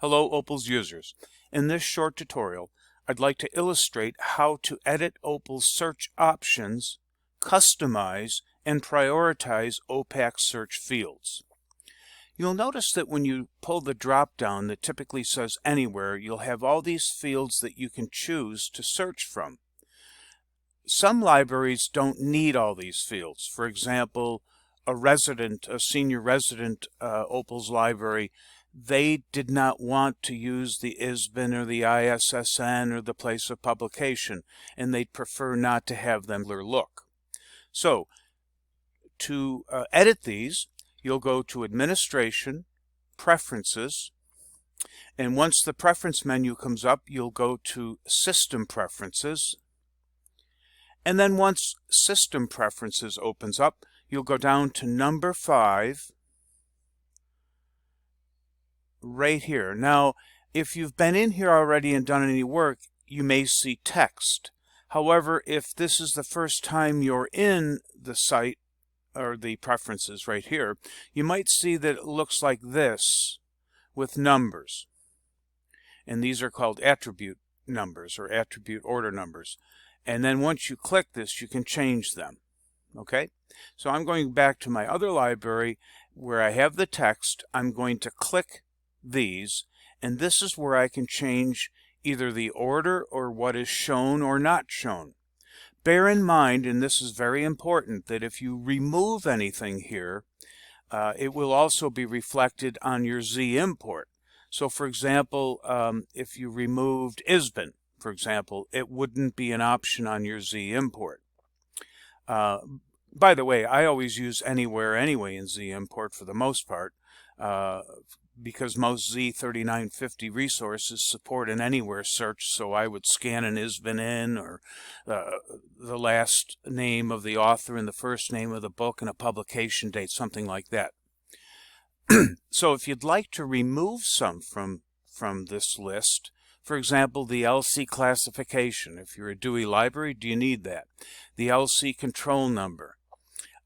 Hello Opals users. In this short tutorial, I'd like to illustrate how to edit Opals search options, customize, and prioritize OPAC search fields. You'll notice that when you pull the drop-down that typically says Anywhere, you'll have all these fields that you can choose to search from. Some libraries don't need all these fields. For example, a senior resident Opals library, they did not want to use the ISBN or the ISSN or the place of publication, and they'd prefer not to have them look. So, to edit these, you'll go to Administration, Preferences, and once the Preference menu comes up, you'll go to System Preferences. And then once System Preferences opens up, you'll go down to number 5, right here. Now, if you've been in here already and done any work, you may see text. However, if this is the first time you're in the site, or the preferences right here, you might see that it looks like this with numbers. And these are called attribute numbers or attribute order numbers. And then once you click this, you can change them. Okay? So I'm going back to my other library where I have the text. I'm going to click these, and this is where I can change either the order or what is shown or not shown. Bear in mind, and this is very important, that if you remove anything here, it will also be reflected on your Z import. So for example, if you removed ISBN, for example, it wouldn't be an option on your Z import. By the way, I always use Anywhere anyway in Z import for the most part, because most Z3950 resources support an Anywhere search, so I would scan an ISBN in, or the last name of the author and the first name of the book and a publication date, something like that. So if you'd like to remove some from this list, for example, the LC classification, if you're a Dewey library, do you need that? The LC control number.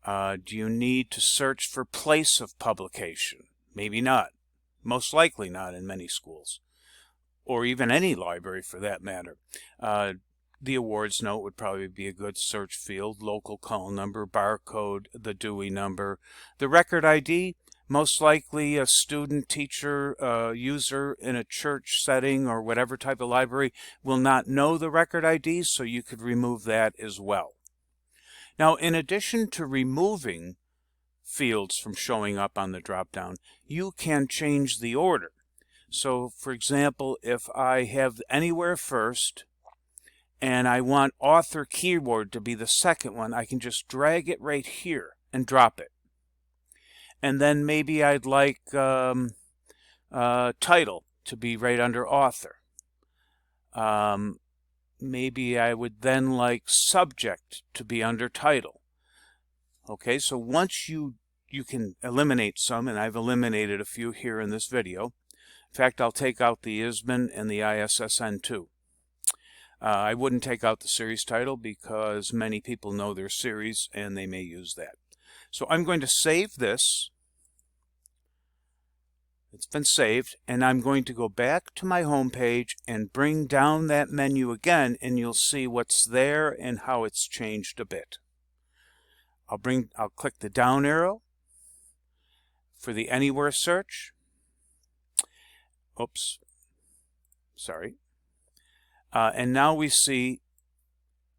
Do you need to search for place of publication? Maybe not. Most likely not in many schools, or even any library for that matter. The awards note would probably be a good search field, local call number, barcode, the Dewey number. The record ID, most likely a student, teacher, user in a church setting or whatever type of library will not know the record ID, so you could remove that as well. Now, in addition to removing fields from showing up on the drop-down, you can change the order. So, for example, if I have Anywhere first and I want author keyword to be the second one, I can just drag it right here and drop it. And then maybe I'd like title to be right under author. Maybe I would then like subject to be under title. Okay, so once you can eliminate some, and I've eliminated a few here in this video. In fact, I'll take out the ISBN and the ISSN too. I wouldn't take out the series title because many people know their series and they may use that. So I'm going to save this. It's been saved, and I'm going to go back to my home page and bring down that menu again, and you'll see what's there and how it's changed a bit. I'll click the down arrow for the Anywhere search. Oops, sorry. And now we see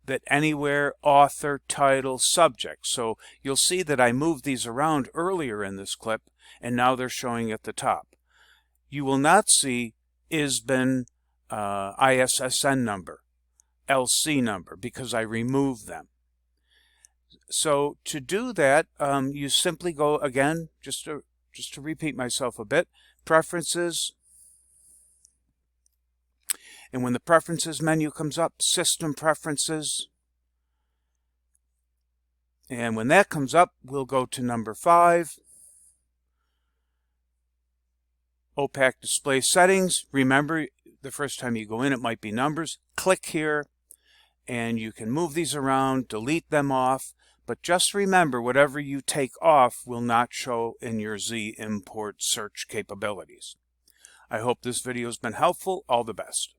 that Anywhere, author, title, subject. So you'll see that I moved these around earlier in this clip, and now they're showing at the top. You will not see ISBN, ISSN number, LC number, because I removed them. So to do that, you simply go again, just to repeat myself a bit, Preferences, and when the Preferences menu comes up, System Preferences, and when that comes up, we'll go to number 5, OPAC display settings. Remember, the first time you go in, it might be numbers. Click here, and you can move these around, delete them off. But just remember, whatever you take off will not show in your Z import search capabilities. I hope this video has been helpful. All the best.